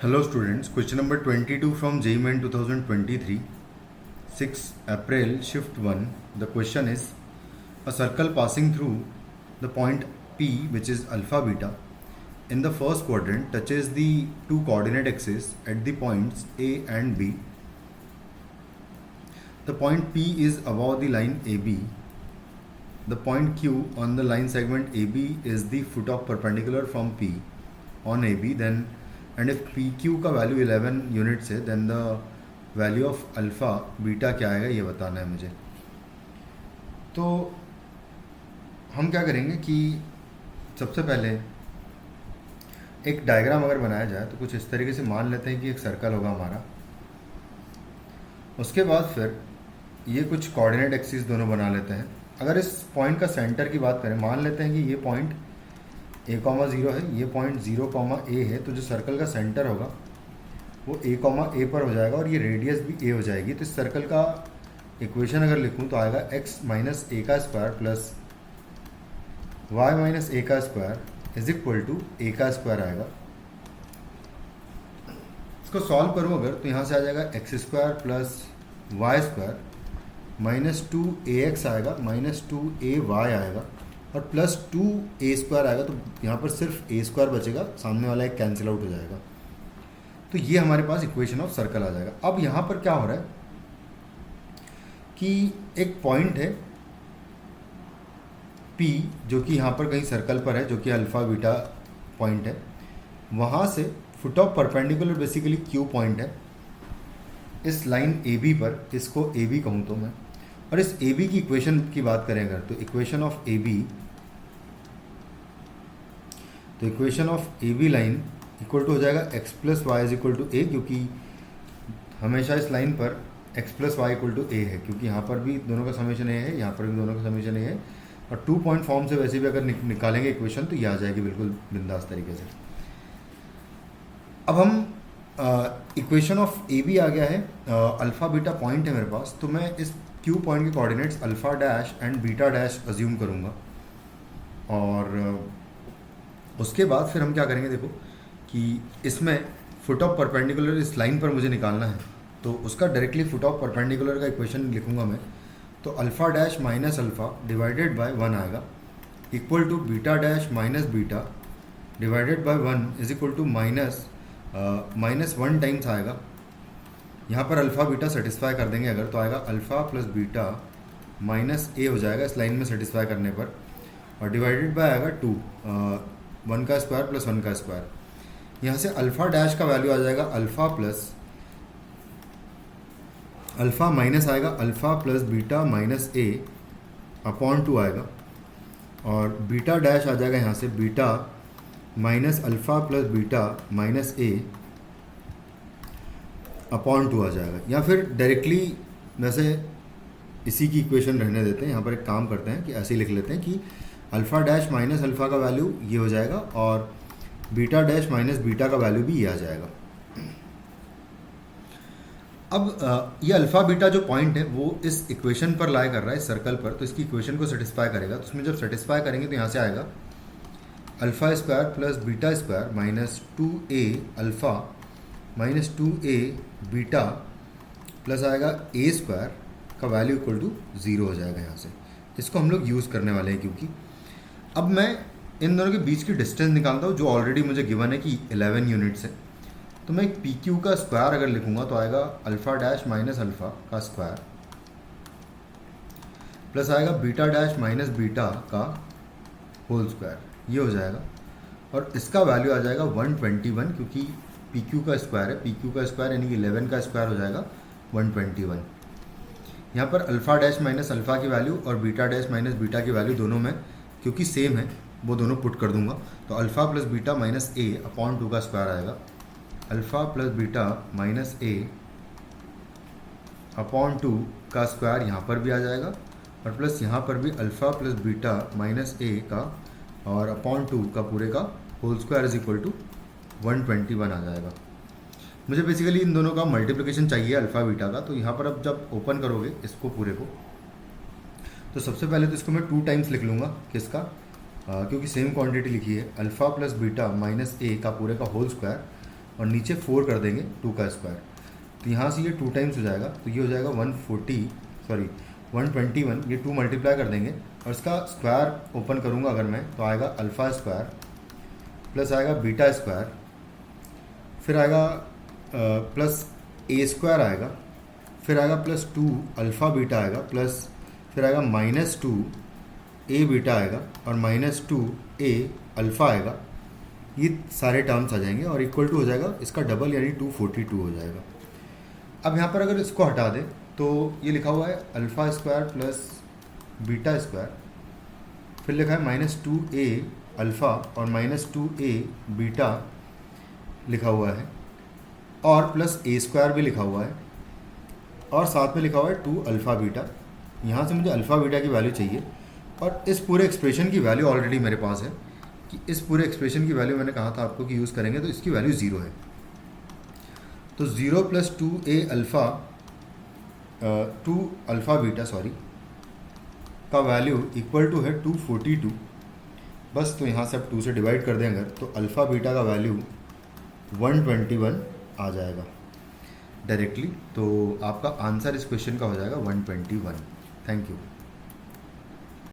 Hello students, question number 22 from JEE Main 2023, 6 April, shift 1. The question is, a circle passing through the point P, which is alpha beta, in the first quadrant touches the two coordinate axes at the points A and B. The point P is above the line AB. The point Q on the line segment AB is the foot of perpendicular from P on AB. Then and if PQ का value 11 units है then the value of alpha beta क्या आएगा ये बताना है मुझे। तो हम क्या करेंगे कि सबसे पहले एक डायग्राम अगर बनाया जाए तो कुछ इस तरीके से मान लेते हैं कि एक सर्कल होगा हमारा। उसके बाद फिर ये कुछ कोऑर्डिनेट एक्सिस दोनों बना लेते हैं। अगर इस पॉइंट का सेंटर की बात करें, मान लेते हैं कि ये पॉइंट a,0 है, ये पॉइंट 0,a है, तो जो सर्कल का सेंटर होगा वो a,a पर हो जाएगा और ये रेडियस भी a हो जाएगी। तो इस सर्कल का इक्वेशन अगर लिखूं तो आएगा x माइनस a का square plus y minus a का square is equal to a का स्क्वायर आएगा। इसको सॉल्व करूं अगर तो यहाँ से आ जाएगा x square plus y square minus 2ax आएगा, माइनस 2ay आएगा और प्लस 2a स्क्वायर आएगा। तो यहाँ पर सिर्फ a स्क्वायर बचेगा, सामने वाला एक कैंसिल आउट हो जाएगा। तो ये हमारे पास इक्वेशन ऑफ सर्कल आ जाएगा। अब यहाँ पर क्या हो रहा है कि एक पॉइंट है P जो कि यहाँ पर कहीं सर्कल पर है, जो कि अल्फ़ा बीटा पॉइंट है। वहाँ से foot of perpendicular basically Q point है इस लाइन AB पर, इसको AB कहूँ तो मैं। और इस AB की इक्वेशन की बात करें अगर तो equation of AB line equal to हो जाएगा x plus Y is equal to A, क्योंकि हमेशा इस लाइन पर x plus Y equal to A है, क्योंकि यहाँ पर भी दोनों का समेशन ए है, यहाँ पर भी दोनों का समेशन ए है। और 2 पॉइंट फॉर्म से वैसे भी अगर निकालेंगे इक्वेशन तो ये आ जाएगी बिल्कुल बिंदास तरीके से। अब हम इक्वेशन ऑफ AB आ गया है, अल्फ़ा बीटा पॉइंट है मेरे पास, तो मैं इस Q पॉइंट के coordinates alpha dash and beta dash assume करूँगा। और उसके बाद फिर हम क्या करेंगे, देखो कि इसमें फुट ऑफ परपेंडिकुलर इस लाइन पर मुझे निकालना है, तो उसका डायरेक्टली फुट ऑफ परपेंडिकुलर का इक्वेशन लिखूँगा मैं। तो alpha dash minus alpha divided by 1 आएगा equal to beta dash minus beta divided by 1 is equal to minus 1 times आएगा। यहाँ पर अल्फ़ा बीटा सेटिस्फाई कर देंगे अगर तो आएगा अल्फ़ा प्लस बीटा माइनस ए हो जाएगा इस लाइन में सेटिस्फाई करने पर, और डिवाइडेड बाय आएगा 2, 1 का स्क्वायर प्लस 1 का स्क्वायर। यहाँ से अल्फ़ा डैश का वैल्यू आ जाएगा अल्फ़ा माइनस आएगा alpha plus beta minus A upon 2 आएगा, और बीटा डैश आ जाएगा यहाँ से beta minus alpha plus beta minus A upon 2 आ जाएगा। या फिर डायरेक्टली वैसे इसी की इक्वेशन रहने देते हैं, यहाँ पर एक काम करते हैं कि ऐसे ही लिख लेते हैं कि अल्फ़ा डैश माइनस अल्फ़ा का वैल्यू ये हो जाएगा और बीटा डैश माइनस बीटा का वैल्यू भी ये आ जाएगा। अब ये अल्फ़ा बीटा जो पॉइंट है वो इस इक्वेशन पर लाई कर रहा है, इस सर्कल पर, तो इसकी इक्वेशन को सेटिस्फाई करेगा। तो उसमें जब सेटिस्फाई करेंगे तो यहाँ से आएगा alpha square plus beta square minus 2a alpha minus 2a beta plus आएगा a स्क्वायर का वैल्यू इक्वल टू 0 हो जाएगा। यहाँ से इसको हम लोग यूज़ करने वाले हैं, क्योंकि अब मैं इन दोनों के बीच की डिस्टेंस निकालता हूँ जो ऑलरेडी मुझे गिवन है कि 11 यूनिट्स है। तो मैं पी क्यू का स्क्वायर अगर लिखूँगा तो आएगा अल्फ़ा डैश माइनस अल्फ़ा का स्क्वायर प्लस आएगा बीटा डैश माइनस बीटा का होल स्क्वायर, ये हो जाएगा। और इसका वैल्यू आ जाएगा 121, क्योंकि पी क्यू का स्क्वायर है, पी क्यू का स्क्वायर यानी कि 11 का स्क्वायर हो जाएगा 121। यहाँ पर अल्फ़ा डैश माइनस अल्फ़ा की वैल्यू और बीटा डैश माइनस बीटा की वैल्यू दोनों में क्योंकि सेम है वो दोनों पुट कर दूंगा। तो alpha plus beta minus A upon 2 का स्क्वायर आएगा, alpha plus beta minus A upon 2 का स्क्वायर यहाँ पर भी आ जाएगा, और प्लस यहाँ पर भी alpha plus beta minus a का और अपॉन 2 का पूरे का whole square is equal to 121 आ जाएगा। मुझे बेसिकली इन दोनों का मल्टीप्लिकेशन चाहिए अल्फ़ा बीटा का। तो यहाँ पर अब जब ओपन करोगे इसको पूरे को, तो सबसे पहले तो इसको मैं 2 टाइम्स लिख लूँगा किसका, क्योंकि सेम क्वांटिटी लिखी है, alpha plus beta minus a का पूरे का होल स्क्वायर और नीचे 4 कर देंगे 2 का स्क्वायर। तो यहाँ से ये 2 टाइम्स हो जाएगा, तो ये हो जाएगा 121, ये 2 मल्टीप्लाई कर देंगे और इसका स्क्वायर ओपन करूँगा अगर मैं, तो आएगा अल्फ़ा स्क्वायर प्लस आएगा बीटा स्क्वायर, फिर आएगा प्लस ए स्क्वायर आएगा, फिर आएगा प्लस 2 अल्फ़ा बीटा आएगा, प्लस फिर आएगा -2 ए बीटा आएगा और -2 ए अल्फ़ा आएगा। ये सारे टर्म्स आ जाएंगे और इक्वल टू हो जाएगा इसका डबल यानी 242 हो जाएगा। अब यहाँ पर अगर इसको हटा दें तो ये लिखा हुआ है alpha square plus beta square, फिर लिखा है -2a अल्फ़ा और -2a बीटा लिखा हुआ है और प्लस ए स्क्वायर भी लिखा हुआ है और साथ में लिखा हुआ है 2 अल्फ़ा बीटा। यहाँ से मुझे अल्फ़ा बीटा की वैल्यू चाहिए और इस पूरे एक्सप्रेशन की वैल्यू ऑलरेडी मेरे पास है कि इस पूरे एक्सप्रेशन की वैल्यू मैंने कहा था आपको कि यूज़ करेंगे तो इसकी वैल्यू 0 है। तो 0 + 2a अल्फ़ा 2 अल्फ़ा बीटा का वैल्यू इक्वल टू है 242। बस तो यहाँ से अब 2 से डिवाइड कर दें अगर, तो अल्फ़ा बीटा का वैल्यू 121 आ जाएगा डायरेक्टली। तो आपका आंसर इस क्वेश्चन का हो जाएगा 121। Thank you.